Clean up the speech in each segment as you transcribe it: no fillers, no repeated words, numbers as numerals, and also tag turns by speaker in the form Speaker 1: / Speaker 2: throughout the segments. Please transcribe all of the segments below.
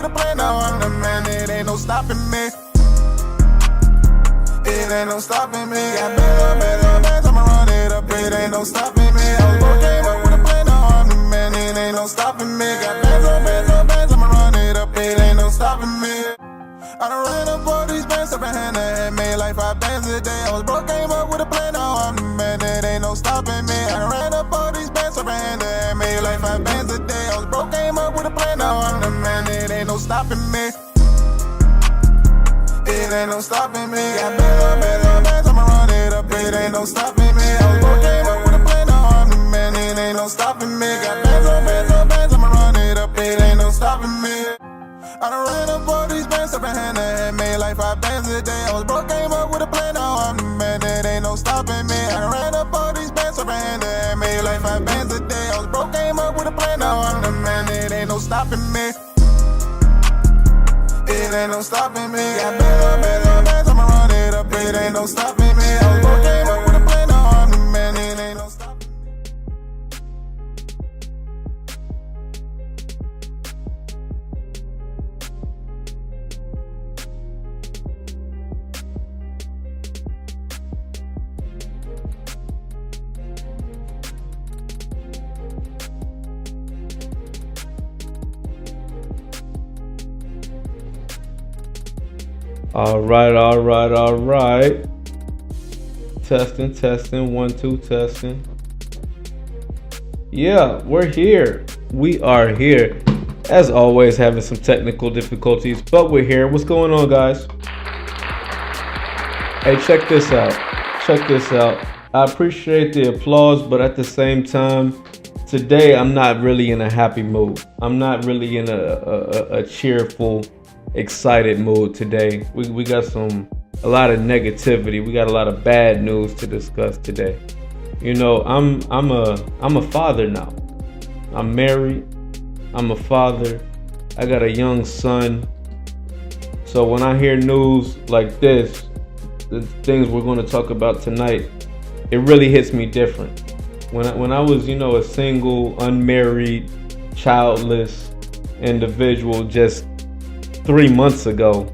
Speaker 1: The plan, now I'm the man, it ain't no stopping me. It ain't no stopping me. Got bands, I'ma run it up. It ain't no stopping me. I was broke, came up with a plan, now I'm the man, it ain't no stopping me. Got bands, I'ma run it up. It ain't no stopping me. I done ran up all these bands up in hand and made like 5 bands a day. I was broke, came up with a plan, now I'm the man, it ain't no stopping me. I done ran up all these bands up in hand and made like 5 bands a day. I was broke, came up with a plan, now I'm the man, it ain't no stopping me. It ain't no stopping me. Got bands, I'ma run it up. It ain't no stopping me. I was broke, came up with a plan, now I'm the man, it ain't no stopping me. Got bands, I'ma run it up. It ain't no stopping me. I done ran up all these bands up in hand and made like 5 bands a day. I was broke, came up with a plan, now I'm the man, it ain't no stopping me. I done ran up all these bands up in hand and made like 5 bands a day. I was broke, came up with a plan, now I'm the man, it ain't no stopping me. It ain't no stopping me. Got bands, I'ma run it up. It ain't no stopping me. I was broke, came up with a plan, now I'm the man, it ain't no stopping me.
Speaker 2: All right. Testing, 1, 2, testing. Yeah, we're here. We are here. As always, having some technical difficulties, but we're here. What's going on, guys? Hey, check this out. I appreciate the applause, but at the same time, today I'm not really in a happy mood. I'm not really in a cheerful, excited mood today. We got a lot of negativity. We got a lot of bad news to discuss today. You know, I'm a father now. I'm married. I'm a father. I got a young son. So when I hear news like this, the things we're going to talk about tonight, it really hits me different. When I was, a single, unmarried, childless individual just 3 months ago,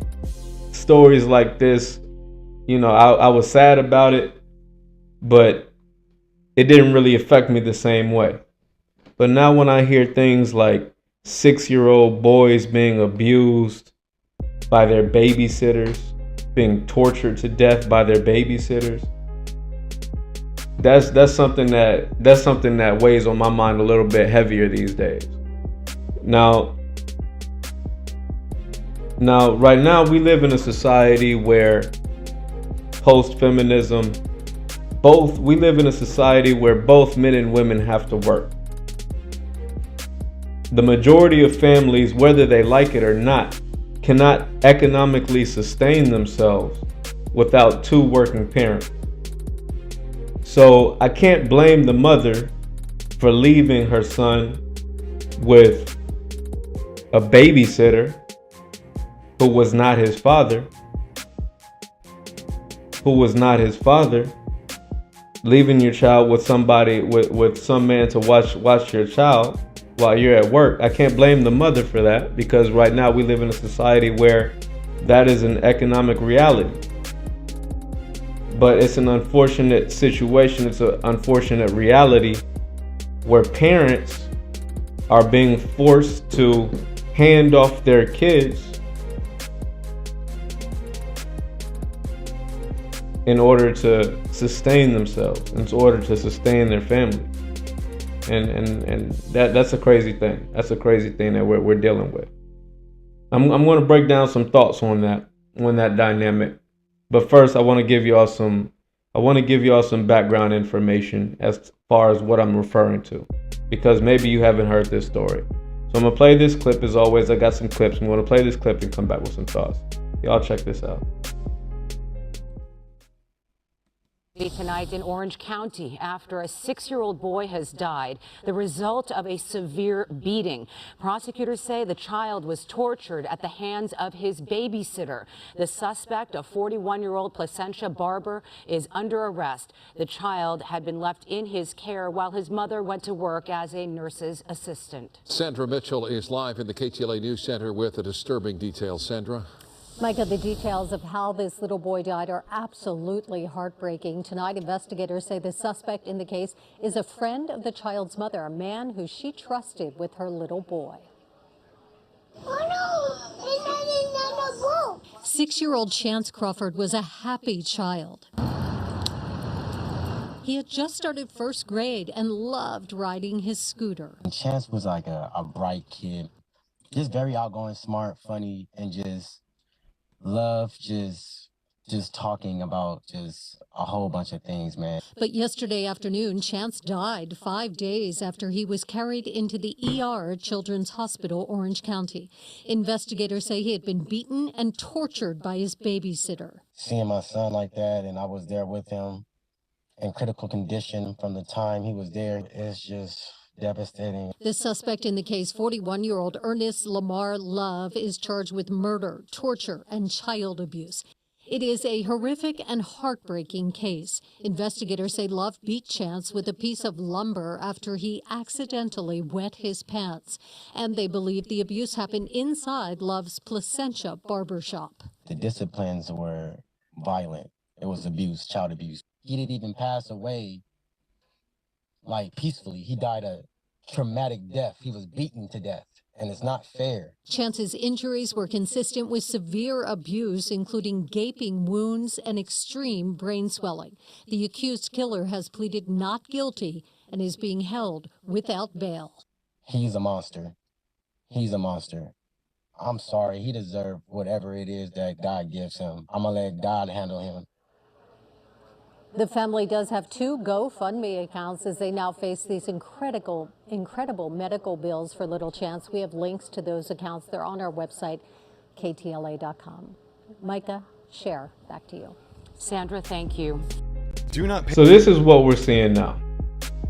Speaker 2: stories like this, I was sad about it, but it didn't really affect me the same way. But now when I hear things like 6-year-old boys being abused by their babysitters, being tortured to death by their babysitters, that's something that weighs on my mind a little bit heavier these days. Now, right now we live in a society where post-feminism, we live in a society where both men and women have to work. The majority of families, whether they like it or not, cannot economically sustain themselves without 2 working parents. So I can't blame the mother for leaving her son with a babysitter who was not his father, leaving your child with somebody, with some man to watch your child while you're at work. I can't blame the mother for that, because right now we live in a society where that is an economic reality. But it's an unfortunate situation, it's an unfortunate reality where parents are being forced to hand off their kids in order to sustain themselves, in order to sustain their family. And that's a crazy thing. That's a crazy thing that we're dealing with. I'm going to break down some thoughts on that dynamic. But first, I want to give you all some background information as far as what I'm referring to, because maybe you haven't heard this story. So I'm going to play this clip. As always, I got some clips. I'm going to play this clip and come back with some thoughts. Y'all check this out.
Speaker 3: Tonight in Orange County after a 6-year-old boy has died, the result of a severe beating. Prosecutors say the child was tortured at the hands of his babysitter. The suspect, a 41-year-old Placentia Barber, is under arrest. The child had been left in his care while his mother went to work as a nurse's assistant.
Speaker 4: Sandra Mitchell is live in the KTLA News Center with a disturbing detail. Sandra.
Speaker 5: Micah, the details of how this little boy died are absolutely heartbreaking. Tonight, investigators say the suspect in the case is a friend of the child's mother, a man who she trusted with her little boy. Oh no, 6-year-old Chance Crawford was a happy child. He had just started first grade and loved riding his scooter.
Speaker 6: Chance was like a bright kid, just very outgoing, smart, funny, and just love just talking about just a whole bunch of things, man.
Speaker 5: But yesterday afternoon, Chance died 5 days after he was carried into the ER at Children's Hospital, Orange County. Investigators say he had been beaten and tortured by his babysitter.
Speaker 6: Seeing my son like that, and I was there with him in critical condition from the time he was there, it's just devastating.
Speaker 5: The suspect in the case, 41-year-old Ernest Lamar Love, is charged with murder, torture, and child abuse. It is a horrific and heartbreaking case. Investigators say Love beat Chance with a piece of lumber after he accidentally wet his pants. And they believe the abuse happened inside Love's Placentia barbershop.
Speaker 6: The disciplines were violent. It was abuse, child abuse. He didn't even pass away like peacefully. He died a traumatic death. He was beaten to death, and it's not fair.
Speaker 5: Chance's injuries were consistent with severe abuse, including gaping wounds and extreme brain swelling. The accused killer has pleaded not guilty and is being held without bail.
Speaker 6: He's a monster. He's a monster. I'm sorry. He deserved whatever it is that God gives him. I'm gonna let God handle him.
Speaker 5: The family does have 2 GoFundMe accounts as they now face these incredible medical bills for little Chance. We have links to those accounts. They're on our website, ktla.com. Micah, Cher, back to you.
Speaker 3: Sandra, thank you.
Speaker 7: Do not pay.
Speaker 2: So this is what we're seeing now.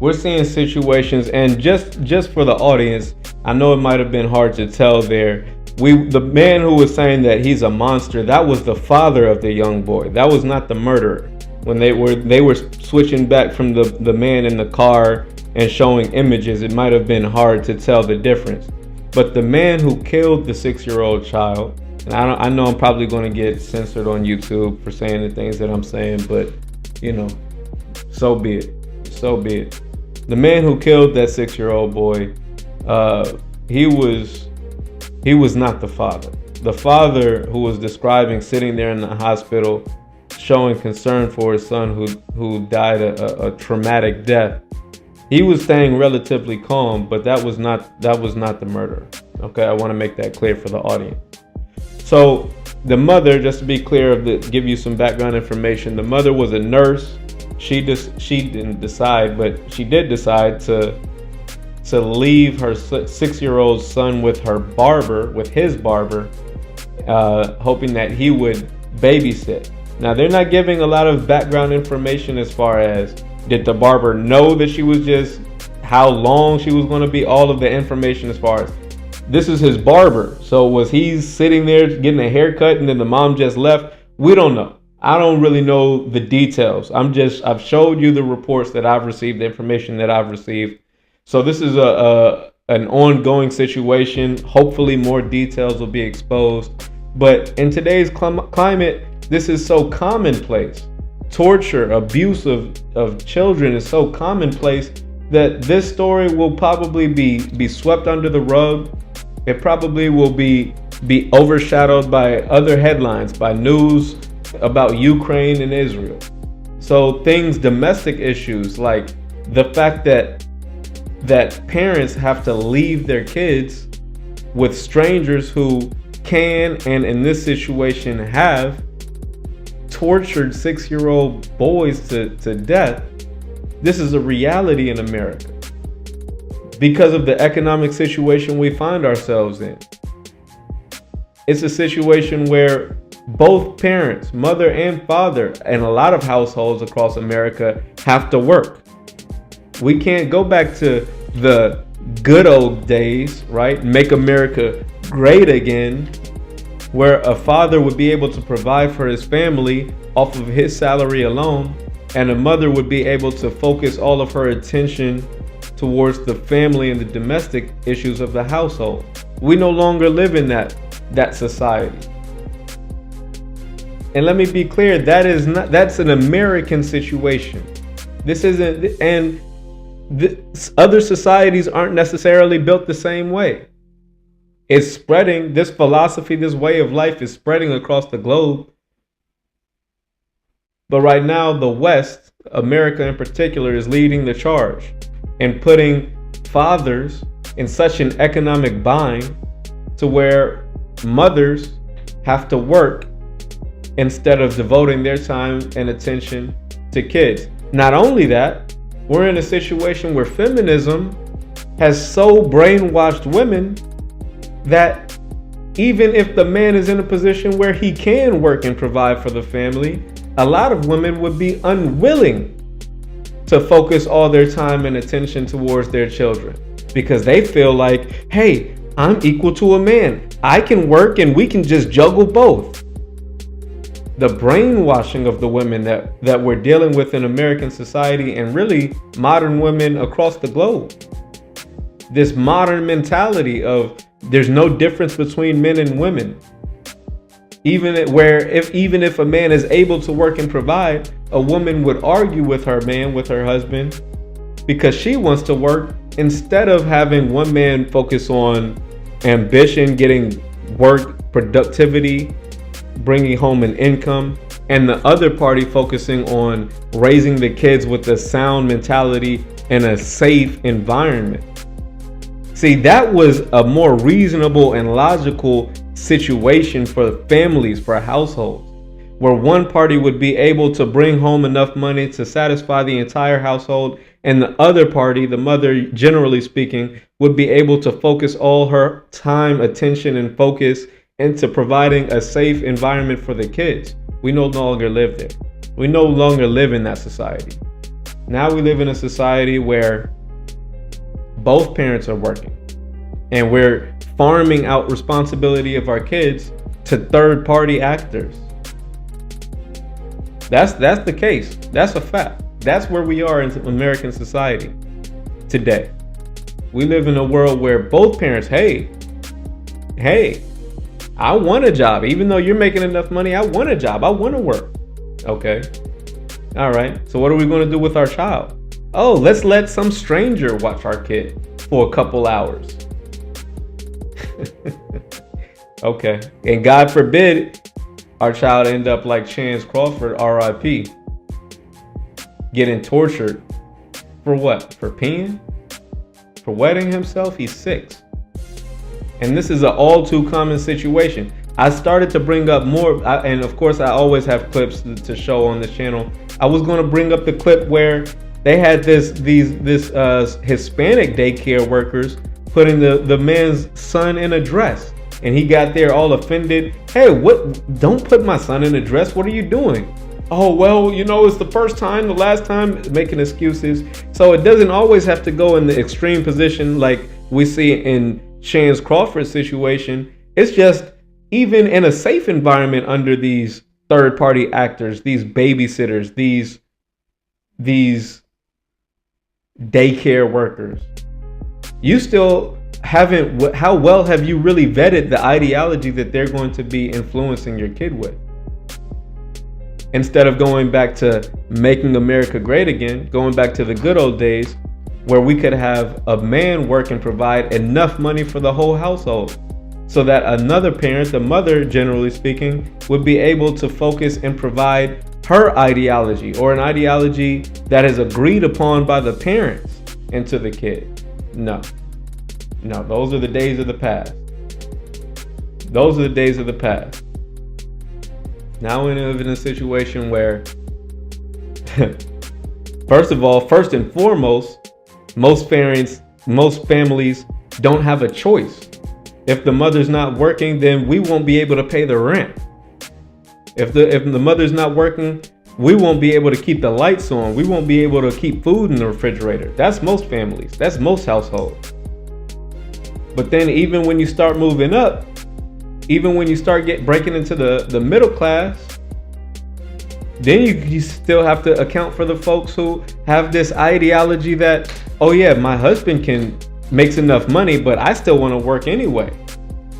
Speaker 2: We're seeing situations, and just for the audience, I know it might have been hard to tell there. The man who was saying that he's a monster, that was the father of the young boy. That was not the murderer. When they were switching back from the man in the car and showing images, it might have been hard to tell the difference. But the man who killed the 6-year-old child, and I know I'm probably going to get censored on YouTube for saying the things that I'm saying, but you know, so be it. So be it. The man who killed that 6-year-old boy, he was not the father. The father who was describing sitting there in the hospital, showing concern for his son who died a traumatic death. He was staying relatively calm, but that was not the murderer. Okay, I want to make that clear for the audience. So the mother, just to be clear, give you some background information. The mother was a nurse. She didn't decide, but she did decide to leave her 6-year-old son with his barber, hoping that he would babysit. Now, they're not giving a lot of background information as far as did the barber know that she was just, how long she was going to be, all of the information as far as this is his barber. So was he sitting there getting a haircut and then the mom just left? We don't know. I don't really know the details. I've showed you the reports that I've received, the information that I've received. So this is an ongoing situation. Hopefully more details will be exposed. But in today's climate, this is so commonplace. Torture, abuse of children is so commonplace that this story will probably be swept under the rug. It probably will be overshadowed by other headlines, by news about Ukraine and Israel. So domestic issues like the fact that parents have to leave their kids with strangers who can, and in this situation have, tortured 6-year-old boys to death. This is a reality in America because of the economic situation we find ourselves in. It's a situation where Both parents, mother and father, and a lot of households across America have to work. We can't go back to the good old days, right? Make America great again, where a father would be able to provide for his family off of his salary alone, and a mother would be able to focus all of her attention towards the family and the domestic issues of the household. We no longer live in that society. And let me be clear, that's an American situation. This isn't, and other societies aren't necessarily built the same way. It's spreading, this philosophy, this way of life is spreading across the globe. But right now, the West, America in particular, is leading the charge and putting fathers in such an economic bind to where mothers have to work instead of devoting their time and attention to kids. Not only that, we're in a situation where feminism has so brainwashed women that even if the man is in a position where he can work and provide for the family, a lot of women would be unwilling to focus all their time and attention towards their children because they feel like, hey, I'm equal to a man. I can work and we can just juggle both. The brainwashing of the women that we're dealing with in American society and really modern women across the globe. This modern mentality of there's no difference between men and women. Even if a man is able to work and provide, a woman would argue with her man, with her husband, because she wants to work instead of having one man focus on ambition, getting work, productivity, bringing home an income, and the other party focusing on raising the kids with a sound mentality and a safe environment. See, that was a more reasonable and logical situation for families, for households, where one party would be able to bring home enough money to satisfy the entire household, and the other party, the mother, generally speaking, would be able to focus all her time, attention, and focus into providing a safe environment for the kids. We no longer live there. We no longer live in that society. Now we live in a society where both parents are working and we're farming out responsibility of our kids to third-party actors. That's the case. That's a fact. That's where we are in American society today. We live in a world where both parents, hey, I want a job. Even though you're making enough money, I want a job. I want to work. Okay. All right. So what are we going to do with our child? Oh, let's let some stranger watch our kid for a couple hours. Okay. And God forbid our child end up like Chance Crawford, RIP, getting tortured for what? For peeing? For wetting himself? He's 6. And this is an all too common situation. I started to bring up more, and of course I always have clips to show on this channel. I was going to bring up the clip where they had this Hispanic daycare workers putting the man's son in a dress, and he got there all offended. Hey, what? Don't put my son in a dress. What are you doing? Oh, well, it's the first time, the last time, making excuses. So it doesn't always have to go in the extreme position like we see in Chance Crawford's situation. It's just even in a safe environment under these third-party actors, these babysitters, these daycare workers, you still haven't. How well have you really vetted the ideology that they're going to be influencing your kid with? Instead of going back to making America great again, going back to the good old days, where we could have a man work and provide enough money for the whole household so that another parent, the mother generally speaking, would be able to focus and provide her ideology, or an ideology that is agreed upon by the parents, into the kid. No, those are the days of the past. Those are the days of the past. Now we live in a situation where, first and foremost, most families don't have a choice. If the mother's not working, then we won't be able to pay the rent. If the mother's not working, we won't be able to keep the lights on. We won't be able to keep food in the refrigerator. That's most families. That's most households. But then even when you start moving up, even when you start breaking into the middle class, then you still have to account for the folks who have this ideology that, oh yeah, my husband makes enough money, but I still want to work anyway.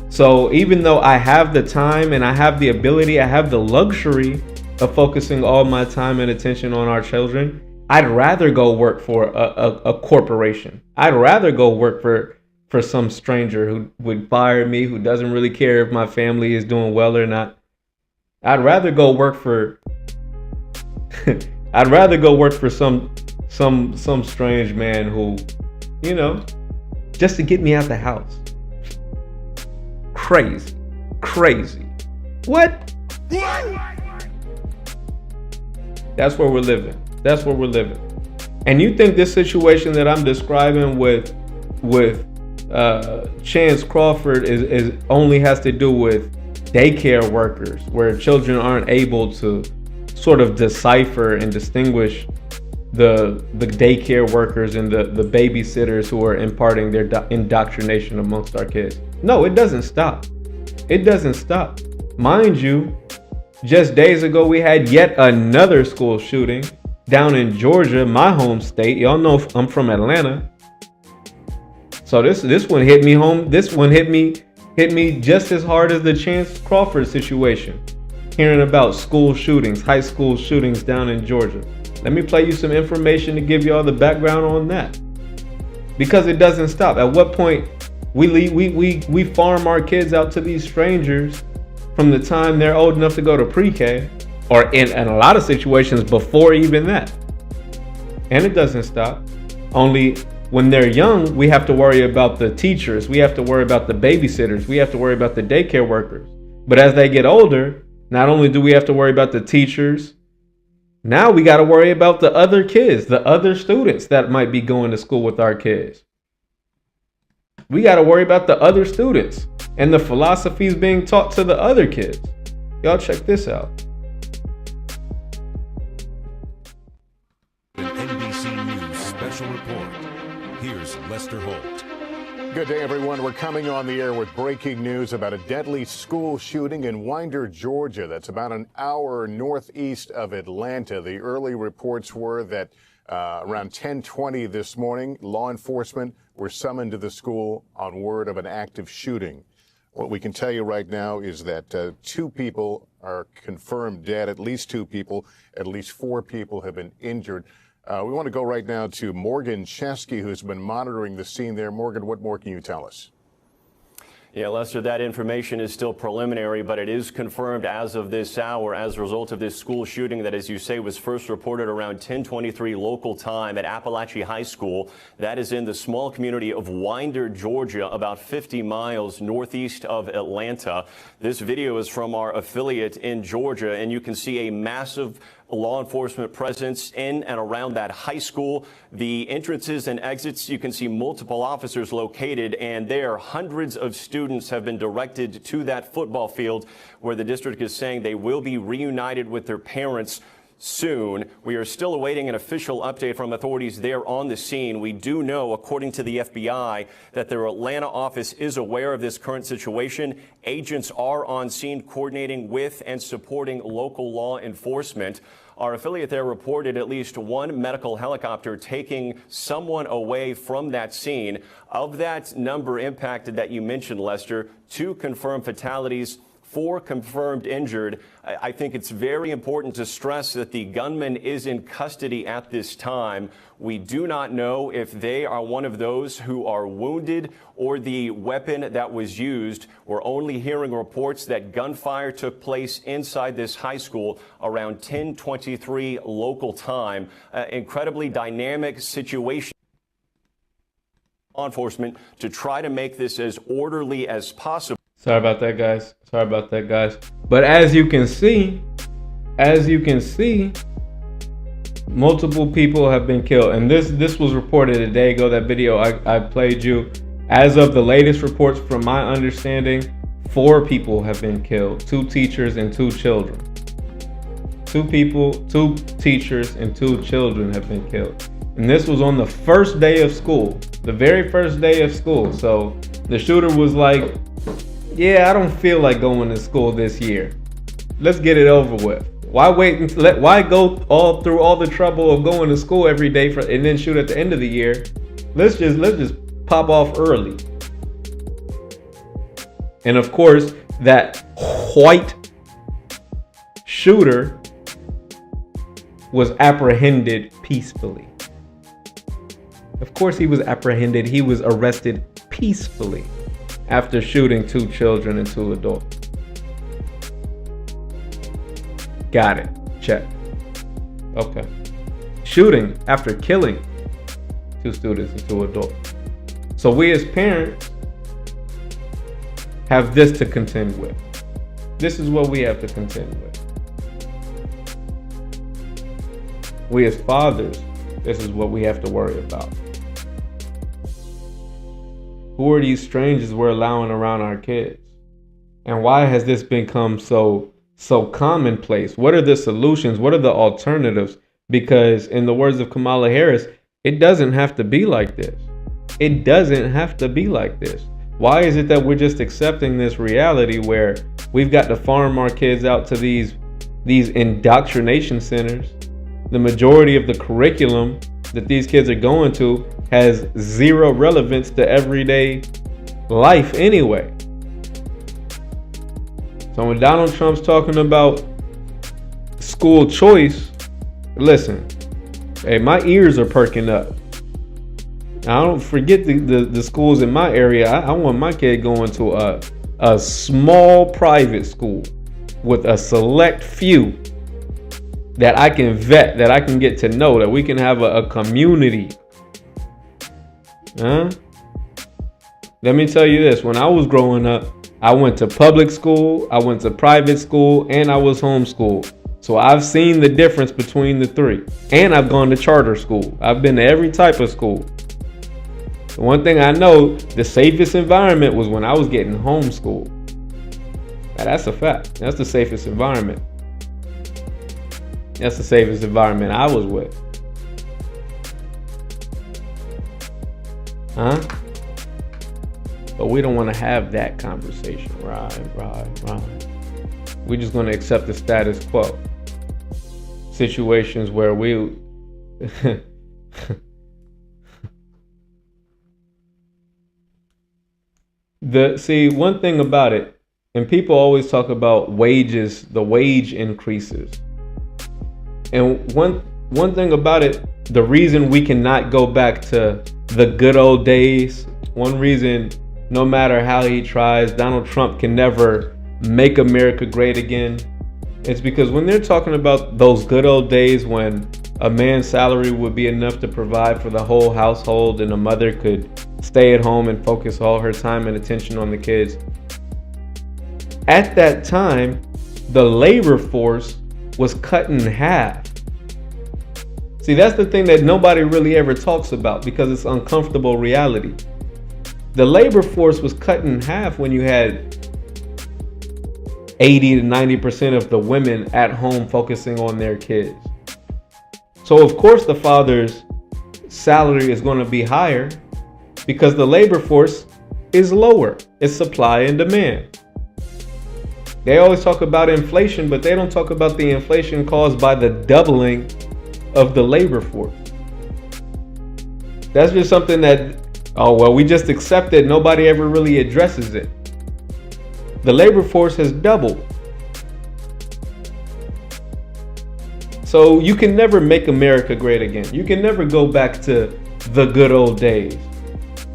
Speaker 2: So even though I have the time and I have the ability, I have the luxury of focusing all my time and attention on our children, I'd rather go work for a corporation. I'd rather go work for some stranger who would fire me, who doesn't really care if my family is doing well or not. I'd rather go work for I'd rather go work for some strange man who, you know, just to get me out the house. Crazy. What? That's where we're living. And you think this situation that I'm describing with Chance Crawford is only has to do with daycare workers, where children aren't able to sort of decipher and distinguish the daycare workers and the babysitters who are imparting their indoctrination amongst our kids. No, it doesn't stop. Mind you, just days ago we had yet another school shooting down in Georgia, my home state. Y'all know I'm from Atlanta. So this one hit me home. This one hit me just as hard as the Chance Crawford situation. Hearing about school shootings, high school shootings down in Georgia. Let me play you some information to give you all the background on that. Because it doesn't stop. At what point we farm our kids out to these strangers from the time they're old enough to go to pre-K, or in a lot of situations before even that. And it doesn't stop. Only when they're young, we have to worry about the teachers. We have to worry about the babysitters. We have to worry about the daycare workers. But as they get older, not only do we have to worry about the teachers, now we got to worry about the other kids, the other students that might be going to school with our kids. We got to worry about the other students and the philosophies being taught to the other kids. Y'all check this out.
Speaker 7: An NBC News special report. Here's Lester Holt.
Speaker 8: Good day, everyone. We're coming on the air with breaking news about a deadly school shooting in Winder, Georgia. That's about an hour northeast of Atlanta. The early reports were that around 10:20 this morning, law enforcement were summoned to the school on word of an active shooting. What we can tell you right now is that 2 people are confirmed dead, at least 2 people, at least 4 people have been injured. We want to go right now to Morgan Chesky, who's been monitoring the scene there. Morgan, what more can you tell us?
Speaker 9: Yeah, Lester, that information is still preliminary, but it is confirmed as of this hour as a result of this school shooting that, as you say, was first reported around 10:23 local time at Appalachia High School. That is in the small community of Winder, Georgia, about 50 miles northeast of Atlanta. This video is from our affiliate in Georgia, and you can see a massive law enforcement presence in and around that high school. The entrances and exits, you can see multiple officers located, and there hundreds of students have been directed to that football field where the district is saying they will be reunited with their parents soon. We are still awaiting an official update from authorities there on the scene. We do know, according to the FBI, that their Atlanta office is aware of this current situation. Agents are on scene coordinating with and supporting local law enforcement. Our affiliate there reported at least 1 medical helicopter taking someone away from that scene. Of that number impacted that you mentioned, Lester, 2 confirmed fatalities, 4 confirmed injured. I think it's very important to stress that the gunman is in custody at this time. We do not know if they are one of those who are wounded or the weapon that was used. We're only hearing reports that gunfire took place inside this high school around 10:23 local time. Incredibly dynamic situation. Law enforcement to try to make this as orderly as possible.
Speaker 2: Sorry about that, guys. But as you can see, multiple people have been killed. And this was reported a day ago, that video I played you. As of the latest reports, from my understanding, 4 people have been killed, 2 teachers and 2 children. 2 people, 2 teachers, and 2 children have been killed. And this was on the first day of school, the very first day of school. So the shooter was like, yeah, I don't feel like going to school this year. Let's get it over with. Why wait and why go all through all the trouble of going to school every day and then shoot at the end of the year? Let's just pop off early. And of course, that white shooter was apprehended peacefully. Of course he was apprehended. He was arrested peacefully after shooting 2 children and 2 adults. Got it. Check. Okay. Shooting after killing 2 students and 2 adults. So we as parents have this to contend with. This is what we have to contend with. We as fathers, this is what we have to worry about. Who are these strangers we're allowing around our kids? And why has this become so commonplace? What are the solutions? What are the alternatives? Because in the words of Kamala Harris, it doesn't have to be like this. It doesn't have to be like this. Why is it that we're just accepting this reality where we've got to farm our kids out to these indoctrination centers? The majority of the curriculum that these kids are going to has zero relevance to everyday life anyway. So when Donald Trump's talking about school choice, listen, hey, my ears are perking up. I don't forget the schools in my area. I want my kid going to a small private school with a select few that I can vet, that I can get to know, that we can have a community. Let me tell you this. When I was growing up, I went to public school, I went to private school, and I was homeschooled. So I've seen the difference between the 3. And I've gone to charter school. I've been to every type of school. The one thing I know, the safest environment was when I was getting homeschooled. Now, that's a fact. That's the safest environment. That's the safest environment I was with. But we don't want to have that conversation. Right. We're just going to accept the status quo. Situations where we... one thing about it, and people always talk about wages, the wage increases. And one thing about it, the reason we cannot go back to the good old days, one reason, no matter how he tries, Donald Trump can never make America great again, it's because when they're talking about those good old days when a man's salary would be enough to provide for the whole household and a mother could stay at home and focus all her time and attention on the kids. At that time, the labor force was cut in half. See, that's the thing that nobody really ever talks about because it's uncomfortable reality. The labor force was cut in half when you had 80 to 90% of the women at home focusing on their kids. So of course the father's salary is going to be higher because the labor force is lower. It's supply and demand. They always talk about inflation, but they don't talk about the inflation caused by the doubling of the labor force. That's just something that, we just accept it. Nobody ever really addresses it. The labor force has doubled. So you can never make America great again. You can never go back to the good old days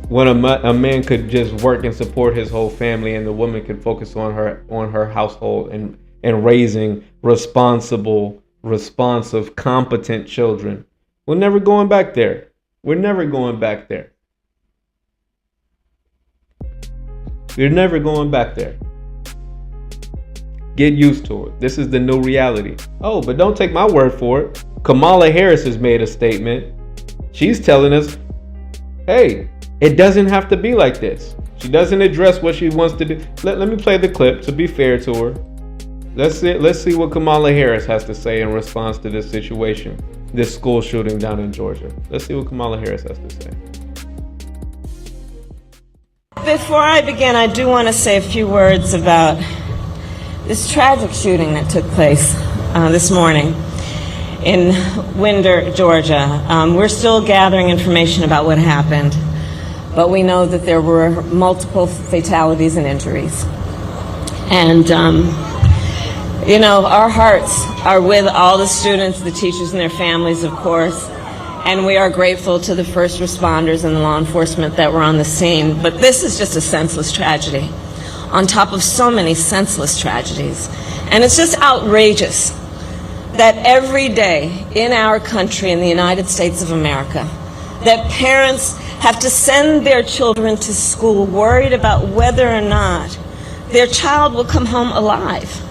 Speaker 2: when a man could just work and support his whole family and the woman could focus on her household and raising responsible, responsive, competent children. We're never going back there. We're never going back there. You're never going back there. Get used to it. This is the new reality. But don't take my word for it. Kamala Harris has made a statement. She's telling us, hey, it doesn't have to be like this. She doesn't address what she wants to do. Let me play the clip to be fair to her. Let's see what Kamala Harris has to say in response to this situation, this school shooting down in Georgia. Let's see what Kamala Harris has to say.
Speaker 10: Before I begin, I do want to say a few words about this tragic shooting that took place this morning in Winder, Georgia. We're still gathering information about what happened, but we know that there were multiple fatalities and injuries. And, you know, our hearts are with all the students, the teachers, and their families, of course. And we are grateful to the first responders and the law enforcement that were on the scene. But this is just a senseless tragedy on top of so many senseless tragedies. And it's just outrageous that every day in our country, in the United States of America, that parents have to send their children to school worried about whether or not their child will come home alive.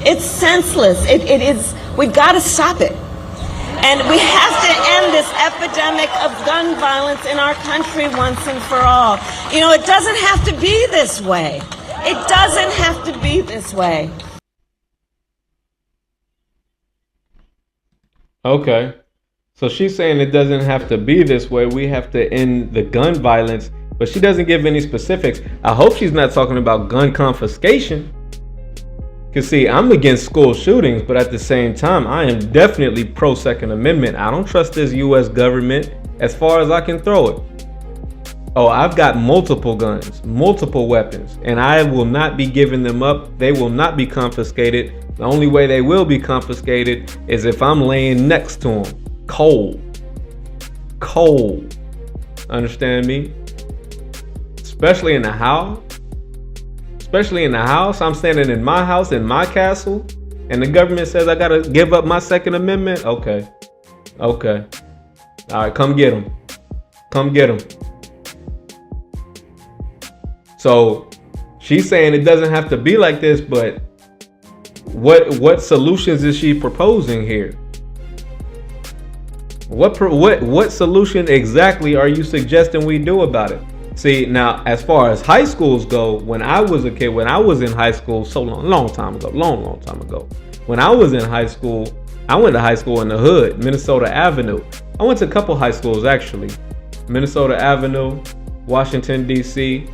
Speaker 10: It's senseless. It is, we've got to stop it. And we have to end this epidemic of gun violence in our country once and for all. You know, it doesn't have to be this way. It doesn't have to be this way.
Speaker 2: Okay. So she's saying it doesn't have to be this way. We have to end the gun violence, but she doesn't give any specifics. I hope she's not talking about gun confiscation. Because see, I'm against school shootings, but at the same time, I am definitely pro Second Amendment. I don't trust this U.S. government as far as I can throw it. Oh, I've got multiple guns, multiple weapons, and I will not be giving them up. They will not be confiscated. The only way they will be confiscated is if I'm laying next to them. Cold. Understand me? Especially in the house. I'm standing in my house, in my castle, and the government says I gotta give up my Second Amendment. Okay. All right, come get them. So she's saying it doesn't have to be like this, but what solutions is she proposing here? What solution exactly are you suggesting we do about it? See, now, as far as high schools go, when I was a kid, when I was in high school, long time ago. When I was in high school, I went to high school in the hood, Minnesota Avenue. I went to a couple high schools, actually. Minnesota Avenue, Washington, D.C.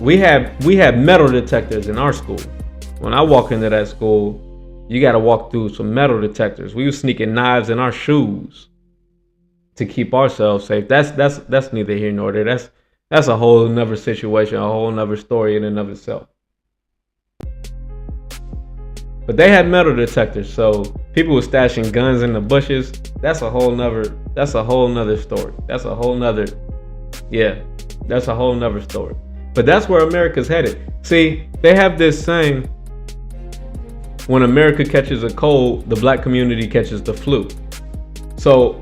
Speaker 2: We had metal detectors in our school. When I walk into that school, you got to walk through some metal detectors. We were sneaking knives in our shoes to keep ourselves safe. That's neither here nor there. That's a whole nother situation, a whole nother story in and of itself. But they had metal detectors, so people were stashing guns in the bushes. That's a whole nother story. That's a whole nother story. But that's where America's headed. See, they have this saying, when America catches a cold, the black community catches the flu. So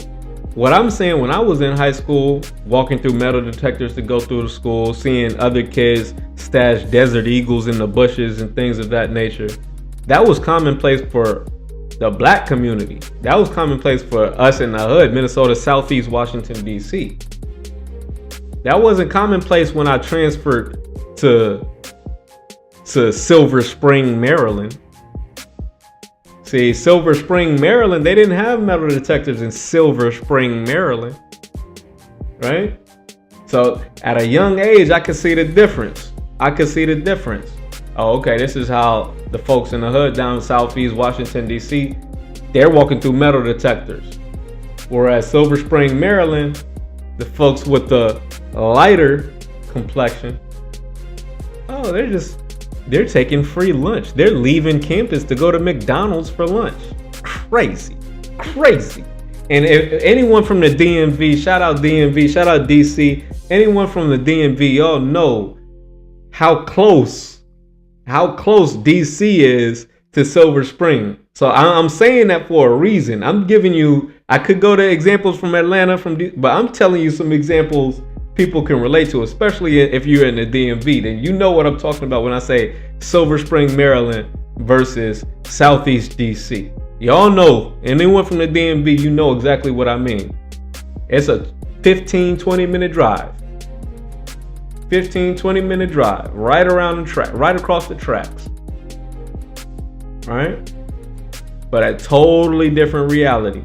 Speaker 2: what I'm saying, when I was in high school, walking through metal detectors to go through the school, seeing other kids stash Desert Eagles in the bushes and things of that nature, that was commonplace for the black community. That was commonplace for us in the hood, Minnesota, Southeast Washington, D.C. That wasn't commonplace when I transferred to Silver Spring, Maryland. See, Silver Spring, Maryland, they didn't have metal detectors in Silver Spring, Maryland, right? So at a young age, I could see the difference. Oh, okay, this is how the folks in the hood down in Southeast Washington, D.C., they're walking through metal detectors. Whereas Silver Spring, Maryland, the folks with the lighter complexion, oh, they're taking free lunch. They're leaving campus to go to McDonald's for lunch. Crazy. And if anyone from the DMV, shout out DMV, shout out DC, anyone from the DMV, y'all know how close DC is to Silver Spring. So I'm saying that for a reason. I'm giving you, I could go to examples from Atlanta, but I'm telling you some examples people can relate to, especially if you're in the DMV. Then you know what I'm talking about when I say Silver Spring, Maryland versus Southeast DC. Y'all know, anyone from the DMV, you know exactly what I mean. It's a 15-20 minute drive. 15-20 minute drive right around the track, right across the tracks. right? But a totally different reality.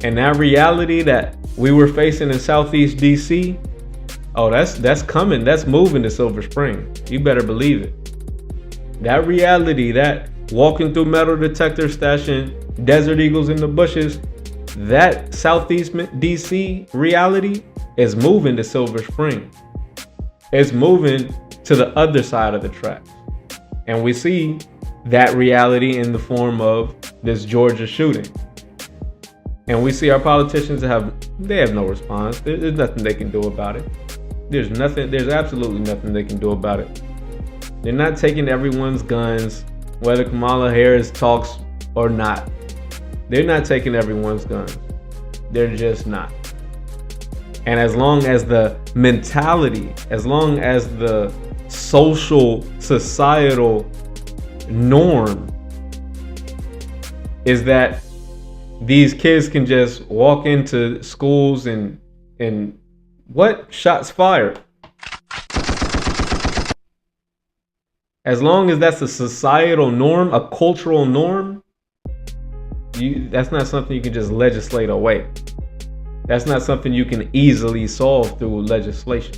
Speaker 2: And that reality that we were facing in Southeast DC, oh, that's coming. That's moving to Silver Spring. You better believe it. That reality, that walking through metal detector stashing Desert Eagles in the bushes, that Southeast DC reality is moving to Silver Spring. It's moving to the other side of the tracks. And we see that reality in the form of this Georgia shooting. And we see our politicians have no response. There's nothing they can do about it. There's absolutely nothing they can do about it. They're not taking everyone's guns, whether Kamala Harris talks or not. They're not taking everyone's guns. They're just not. And as long as the mentality, as long as the social, societal norm is that these kids can just walk into schools and what? Shots fired. As long as that's a societal norm, a cultural norm, that's not something you can just legislate away. That's not something you can easily solve through legislation.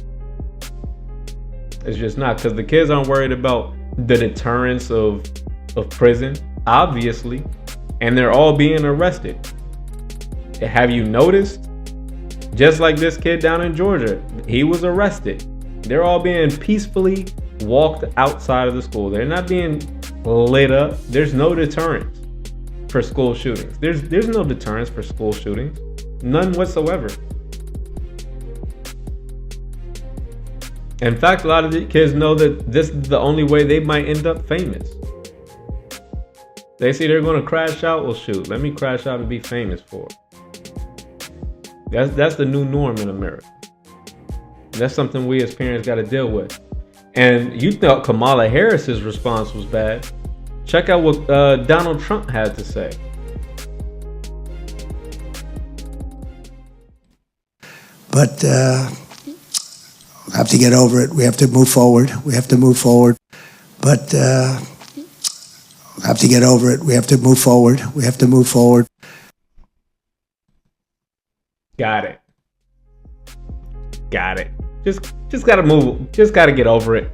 Speaker 2: It's just not, because the kids aren't worried about the deterrence of prison, obviously, and they're all being arrested. Have you noticed? Just like this kid down in Georgia, he was arrested. They're all being peacefully walked outside of the school. They're not being lit up. There's no deterrence for school shootings. There's no deterrence for school shootings. None whatsoever. In fact, a lot of the kids know that this is the only way they might end up famous. They see they're going to crash out. Well, shoot, let me crash out and be famous for it. That's the new norm in America. That's something we as parents got to deal with. And you thought Kamala Harris's response was bad. Check out what Donald Trump had to say.
Speaker 11: But we have to get over it. We have to move forward. We have to move forward. But we have to get over it. We have to move forward. We have to move forward.
Speaker 2: Got it. Got it. Just gotta move. Just gotta get over it.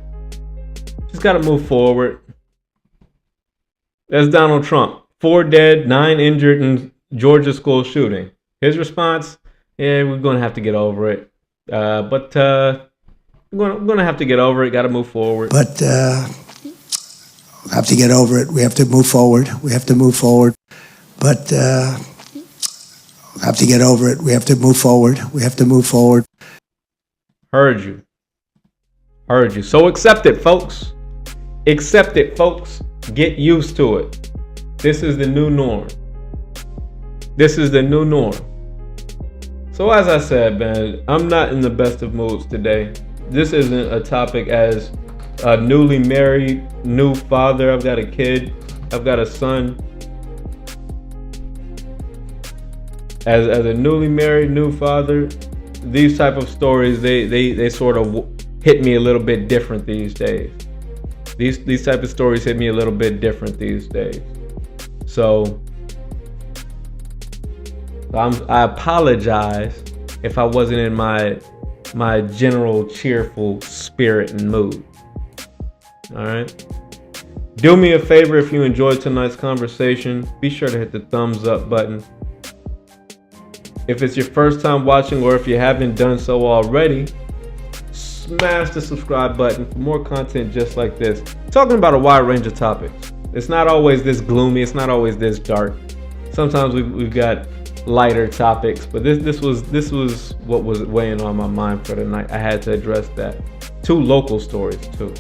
Speaker 2: Just gotta move forward. That's Donald Trump. 4 dead, 9 injured in Georgia school shooting. His response: yeah, we're gonna have to get over it. But we're gonna have to get over it. Gotta move forward.
Speaker 11: But we have to get over it. We have to move forward. We have to move forward. But we have to get over it. We have to move forward. We have to move forward.
Speaker 2: Heard you. Heard you. So accept it, folks. Accept it, folks. Get used to it. This is the new norm. This is the new norm. So as I said, man, I'm not in the best of moods today. This isn't a topic as a newly married, new father. I've got a kid. I've got a son. As a newly married, new father, these type of stories, they sort of hit me a little bit different these days. These type of stories hit me a little bit different these days. So I apologize if I wasn't in my general cheerful spirit and mood. All right. Do me a favor, if you enjoyed tonight's conversation, be sure to hit the thumbs up button. If it's your first time watching, or if you haven't done so already, smash the subscribe button for more content just like this. Talking about a wide range of topics. It's not always this gloomy. It's not always this dark. Sometimes we've got lighter topics, but this was what was weighing on my mind for tonight. I had to address that. 2 local stories too.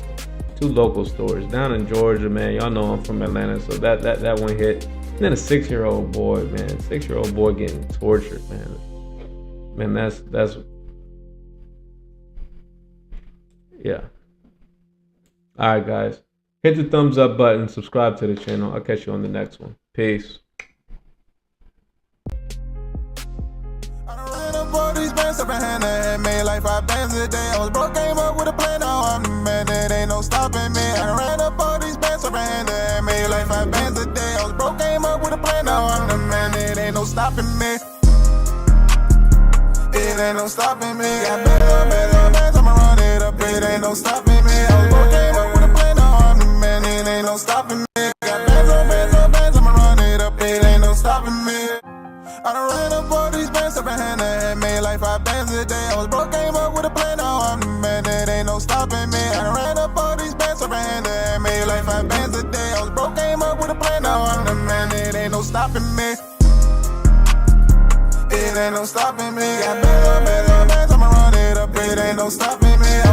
Speaker 2: 2 local stories down in Georgia, man. Y'all know I'm from Atlanta, so that one hit. And then a 6-year-old boy, man. 6-year-old boy getting tortured, man. Man, that's yeah. All right, guys. Hit the thumbs up button. Subscribe to the channel. I'll catch you on the next one. Peace.
Speaker 1: Made like 5 bands a day. I was broke, came up with a plan. Now I'm the man. That ain't no stopping me. I ran up all these bands, so I made like 5 bands a day. I was broke, came up with a plan, now I'm the man. It ain't no stopping me. It ain't no stopping me. Got bands, I'ma run it up. It ain't no stopping me. I was broke, came up with a plan, now I'm the man. It ain't no stopping me. Got bands, I'ma run it up. It ain't no stopping me. I done ran up all these bands up in hand and made like 5 bands a day. I was broke, came up with a plan, now I'm the man. It ain't no stopping me. I done ran up all these bands up in hand and made like 5 bands a day. I was broke, came up with a plan, now I'm the man. It ain't no stopping me. It ain't no stopping me. Got bands, I'ma run it up. It ain't no stopping me.